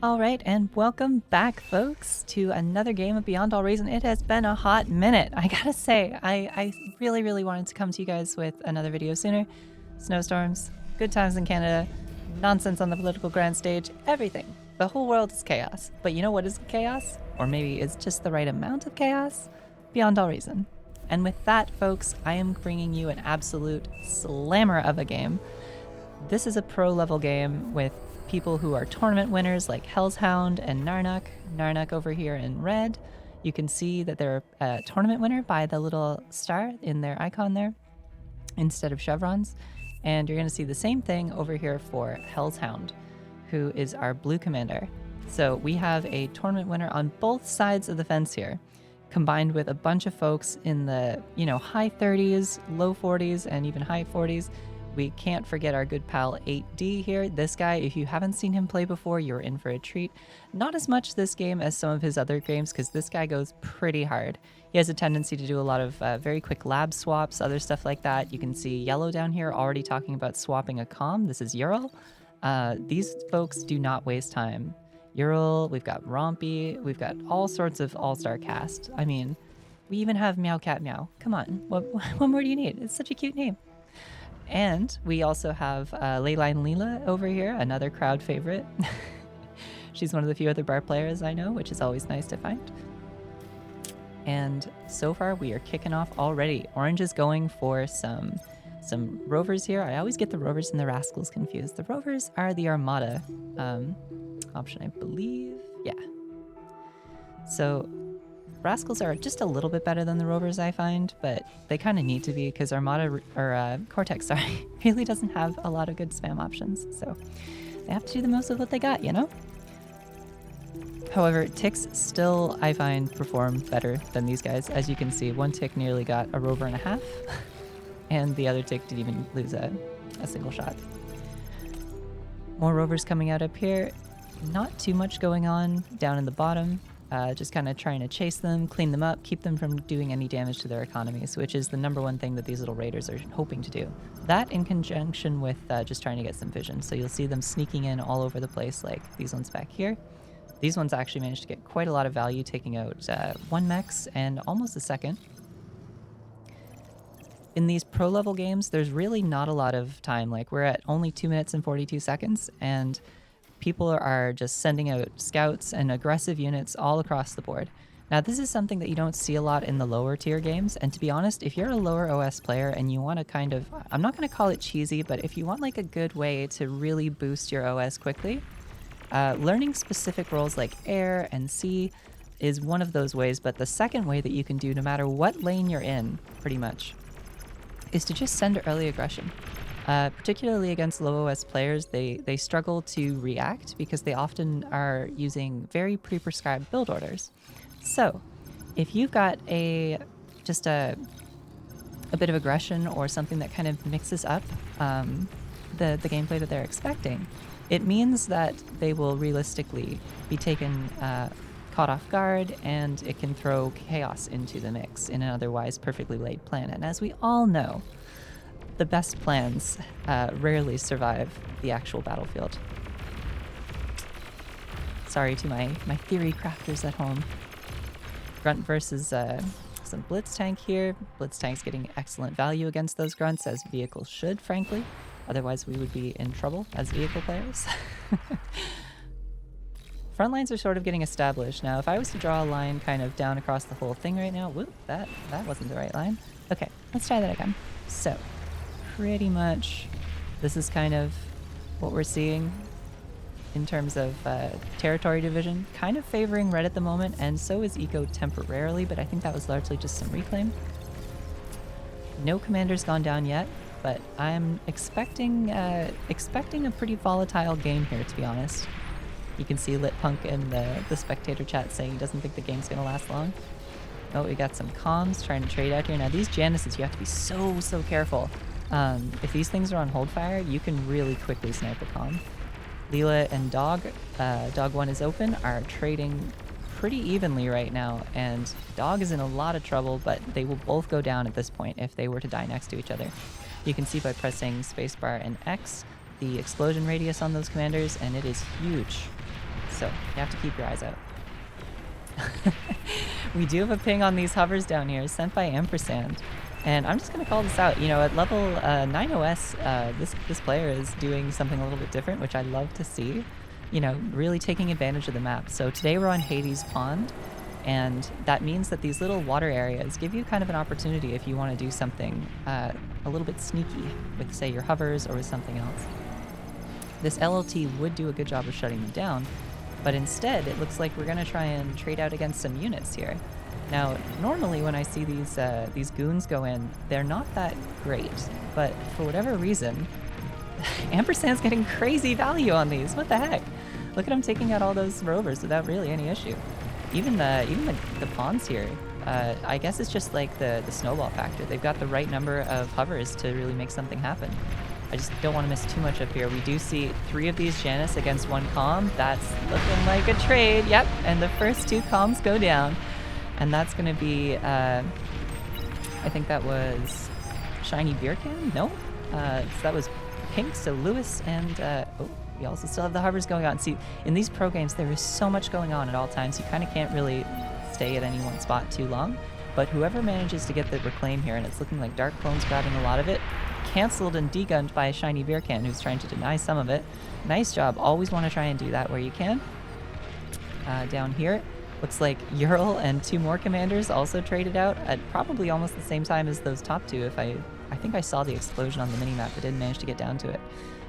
All right, and welcome back, folks, to another game of Beyond All Reason. It has been a hot minute. I gotta say, I really wanted to come to you guys with another video sooner. Snowstorms, good times in Canada, nonsense on the political grand stage, everything. The whole world is chaos. But you know what is chaos? Or maybe it's just the right amount of chaos? Beyond All Reason. And with that, folks, I am bringing you an absolute slammer of a game. This is a pro-level game with people who are tournament winners like Hellshound and Narnuk. Narnuk over here in red. You can see that they're a tournament winner by the little star in their icon there instead of chevrons. And you're going to see the same thing over here for Hellshound, who is our blue commander. So we have a tournament winner on both sides of the fence here, combined with a bunch of folks in the, high 30s, low 40s, and even high 40s. We can't forget our good pal 8D here. This guy, if you haven't seen him play before, you're in for a treat. Not as much this game as some of his other games, because this guy goes pretty hard. He has a tendency to do a lot of very quick lab swaps, other stuff like that. You can see Yellow down here already talking about swapping a comm. This is Ural. These folks do not waste time. Ural, we've got Rompy, we've got all sorts of all-star cast. I mean, we even have Meow Cat Meow. Come on, what more do you need? It's such a cute name. And we also have Leyline Leela over here, another crowd favorite. She's one of the few other bar players I know, which is always nice to find. And so far we are kicking off already. Orange is going for some rovers here. I always get the rovers and the rascals confused. The rovers are the Armada option, I believe. Yeah. So rascals are just a little bit better than the rovers, I find, but they kind of need to be because Armada, or Cortex, sorry, really doesn't have a lot of good spam options. So they have to do the most of what they got, However, ticks still, I find, perform better than these guys. As you can see, one tick nearly got a rover and a half, and the other tick didn't even lose a single shot. More rovers coming out up here. Not too much going on down in the bottom. Just kind of trying to chase them, clean them up, keep them from doing any damage to their economies, which is the number one thing that these little raiders are hoping to do. That in conjunction with just trying to get some vision. So you'll see them sneaking in all over the place, like these ones back here. These ones actually managed to get quite a lot of value, taking out one mechs and almost a second. In these pro-level games, there's really not a lot of time. Like, we're at only 2 minutes and 42 seconds, and people are just sending out scouts and aggressive units all across the board. Now, this is something that you don't see a lot in the lower tier games, and to be honest, if you're a lower OS player and you want to kind of, I'm not going to call it cheesy, but if you want like a good way to really boost your OS quickly, learning specific roles like air and sea is one of those ways, but the second way that you can do, no matter what lane you're in, pretty much, is to just send early aggression. Particularly against low OS players, they struggle to react because they often are using very pre-prescribed build orders. So if you've got just a bit of aggression or something that kind of mixes up the gameplay that they're expecting, it means that they will realistically be taken caught off guard, and it can throw chaos into the mix in an otherwise perfectly laid plan. And as we all know, the best plans rarely survive the actual battlefield. Sorry to my theory crafters at home. Grunt versus some Blitz Tank here. Blitz Tank's getting excellent value against those grunts, as vehicles should, frankly. Otherwise, we would be in trouble as vehicle players. Front lines are sort of getting established. Now, if I was to draw a line kind of down across the whole thing right now, whoop, that wasn't the right line. Okay, let's try that again. So, pretty much, this is kind of what we're seeing in terms of territory division, kind of favoring red at the moment, and so is eco temporarily, but I think that was largely just some reclaim. No commander's gone down yet, but I'm expecting a pretty volatile game here, to be honest. You can see Lit Punk in the spectator chat saying he doesn't think the game's gonna last long. Oh, we got some comms trying to trade out here. Now these Janices, you have to be so careful. If these things are on hold fire, you can really quickly snipe a comm. Leela and Dog 1 is open, are trading pretty evenly right now, and Dog is in a lot of trouble, but they will both go down at this point if they were to die next to each other. You can see by pressing spacebar and X the explosion radius on those commanders, and it is huge. so you have to keep your eyes out. We do have a ping on these hovers down here sent by Ampersand. And I'm just going to call this out. You know, at level 9 OS, this player is doing something a little bit different, which I love to see. You know, really taking advantage of the map. So today we're on Hades Pond, and that means that these little water areas give you kind of an opportunity if you want to do something a little bit sneaky with, say, your hovers or with something else. This LLT would do a good job of shutting them down, but instead it looks like we're going to try and trade out against some units here. Now, normally when I see these goons go in, they're not that great, but for whatever reason, Ampersand's getting crazy value on these. What the heck? Look at him taking out all those rovers without really any issue. Even the pawns here, I guess it's just like the snowball factor. They've got the right number of hovers to really make something happen. I just don't want to miss too much up here. We do see 3 of these Janus against 1 comm. That's looking like a trade. Yep, and the first 2 comms go down. And that's going to be, I think that was Shiny Beer Can? No? So that was Pink, so Lewis, and, oh, we also still have the hovers going on. See, in these pro games, there is so much going on at all times. You kind of can't really stay at any one spot too long. But whoever manages to get the reclaim here, and it's looking like Dark Clone's grabbing a lot of it, canceled and degunned by a Shiny Beer Can, who's trying to deny some of it. Nice job. Always want to try and do that where you can. Down here, looks like Ural and 2 more commanders also traded out at probably almost the same time as those top 2. If I think I saw the explosion on the minimap, but didn't manage to get down to it.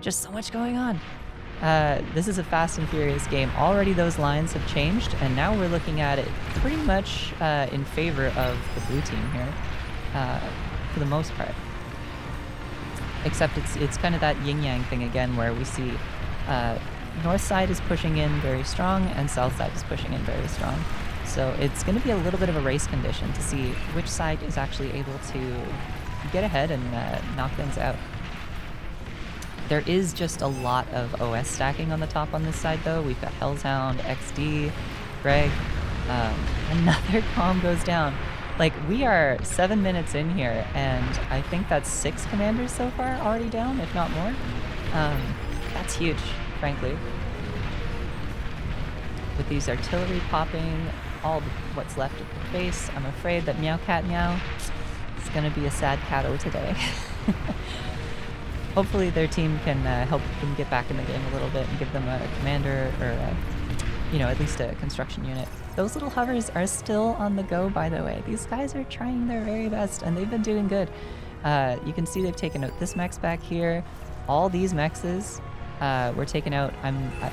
Just so much going on. This is a fast and furious game. Already those lines have changed, and now we're looking at it pretty much in favor of the blue team here, for the most part. Except it's kind of that yin-yang thing again, where we see north side is pushing in very strong, and south side is pushing in very strong. So it's going to be a little bit of a race condition to see which side is actually able to get ahead and knock things out. There is just a lot of OS stacking on the top on this side, though. We've got Hellshound, XD, Greg. Another comm goes down. Like, we are 7 minutes in here, and I think that's 6 commanders so far already down, if not more. That's huge, frankly. With these artillery popping all what's left of the base, I'm afraid that Meow Cat Meow is going to be a sad catto today. Hopefully their team can help them get back in the game a little bit and give them a commander or, you know, at least a construction unit. Those little hovers are still on the go, by the way. These guys are trying their very best, and they've been doing good. You can see they've taken out this mechs back here. All these mexes were taken out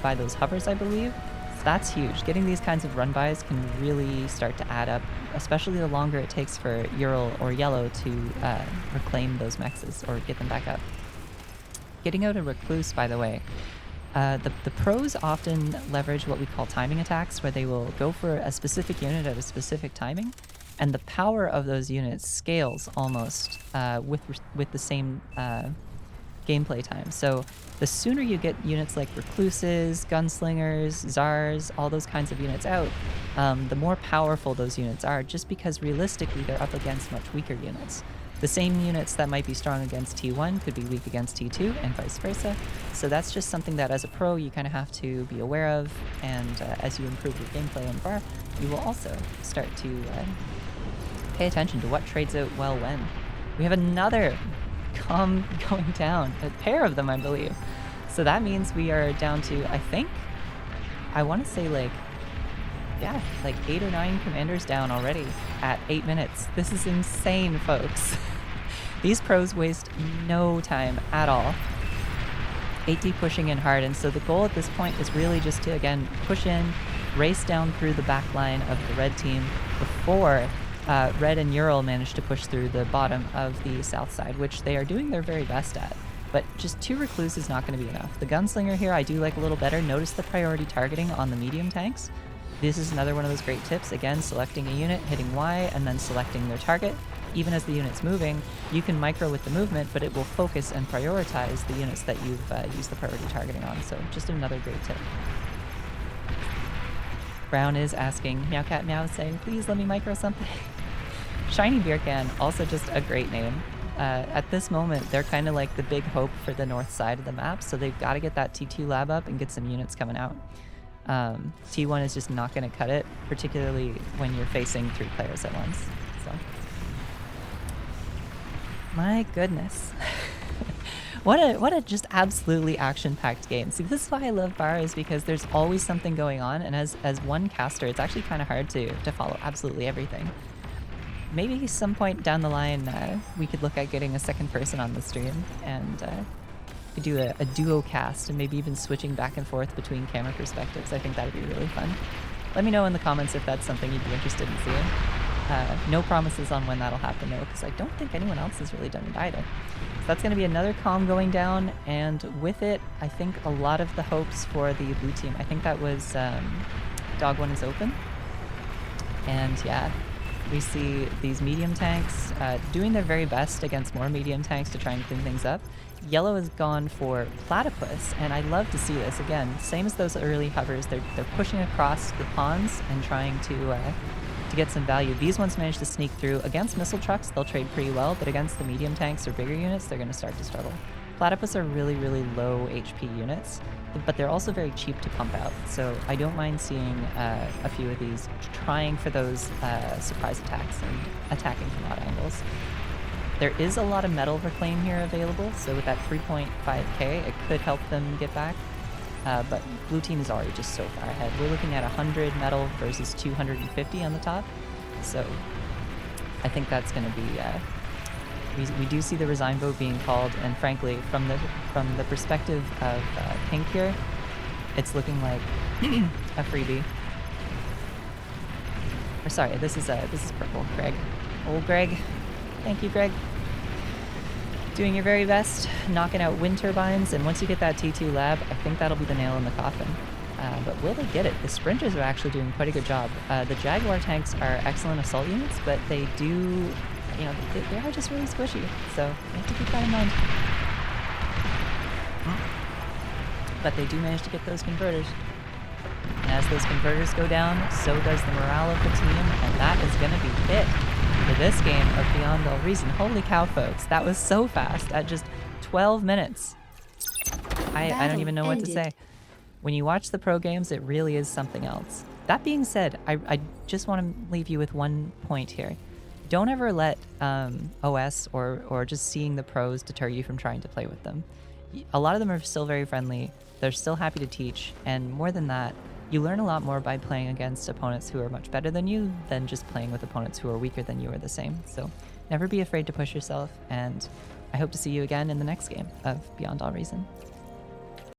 by those hovers, I believe. So that's huge. Getting these kinds of run-bys can really start to add up, especially the longer it takes for Ural or Yellow to reclaim those mexes or get them back up. Getting out a Recluse, by the way, the pros often leverage what we call timing attacks, where they will go for a specific unit at a specific timing, and the power of those units scales almost with the same gameplay time. So the sooner you get units like Recluses, Gunslingers, Czars, all those kinds of units out, the more powerful those units are, just because realistically they're up against much weaker units. The same units that might be strong against T1 could be weak against T2, and vice versa. So that's just something that as a pro you kind of have to be aware of, and as you improve your gameplay on VAR, you will also start to pay attention to what trades out well when. We have another comm going down, a pair of them I believe. So that means we are down to, I want to say like 8 or 9 commanders down already at 8 minutes. This is insane, folks. These pros waste no time at all. 8D pushing in hard, and so the goal at this point is really just to, again, push in, race down through the back line of the red team before Red and Ural manage to push through the bottom of the south side, which they are doing their very best at. But just 2 Recluse is not going to be enough. The Gunslinger here I do like a little better. Notice the priority targeting on the medium tanks. This is another one of those great tips. Again, selecting a unit, hitting Y, and then selecting their target. Even as the unit's moving, you can micro with the movement, but it will focus and prioritize the units that you've used the priority targeting on. So just another great tip. Brown is asking, Meow Cat Meow is saying, please let me micro something. Shiny Beer Can, also just a great name. At this moment, they're kind of like the big hope for the north side of the map, so they've got to get that T2 lab up and get some units coming out. T1 is just not going to cut it, particularly when you're facing 3 players at once. So, my goodness. What a just absolutely action-packed game. See, this is why I love Bar, is because there's always something going on, and as one caster, it's actually kind of hard to follow absolutely everything. Maybe some point down the line, we could look at getting a second person on the stream and could do a duo cast and maybe even switching back and forth between camera perspectives. I think that'd be really fun. Let me know in the comments if that's something you'd be interested in seeing. No promises on when that'll happen though, because I don't think anyone else has really done it either. So that's going to be another calm going down, and with it, I think a lot of the hopes for the blue team. I think that was Dog 1 is open, and yeah, we see these medium tanks doing their very best against more medium tanks to try and clean things up. Yellow has gone for Platypus, and I love to see this. Again, same as those early hovers, they're pushing across the pawns and trying to get some value. These ones manage to sneak through. Against missile trucks, they'll trade pretty well, but against the medium tanks or bigger units, they're going to start to struggle. Platypus are really, really low HP units, but they're also very cheap to pump out, so I don't mind seeing a few of these trying for those surprise attacks and attacking from odd angles. There is a lot of metal reclaim here available, so with that 3.5k, it could help them get back. But blue team is already just so far ahead. We're looking at 100 metal versus 250 on the top. So I think that's going to be... we do see the resign vote being called, and frankly, from the perspective of pink here, it's looking like a freebie. Or sorry, this is purple. Greg, old Greg. Thank you, Greg. Doing your very best, knocking out wind turbines, and once you get that T2 lab, I think that'll be the nail in the coffin. But will they get it? The sprinters are actually doing quite a good job. The Jaguar tanks are excellent assault units, but they do, you know, they are just really squishy, so you have to keep that in mind. But they do manage to get those converters. And as those converters go down, so does the morale of the team, and that is going to be it for this game of Beyond All Reason. Holy cow, folks, that was so fast at just 12 minutes. I don't even know what to say. When you watch the pro games, it really is something else. That being said, I just want to leave you with one point here. Don't ever let OS or just seeing the pros deter you from trying to play with them. A lot of them are still very friendly. They're still happy to teach, and more than that, you learn a lot more by playing against opponents who are much better than you than just playing with opponents who are weaker than you or the same. So never be afraid to push yourself, and I hope to see you again in the next game of Beyond All Reason.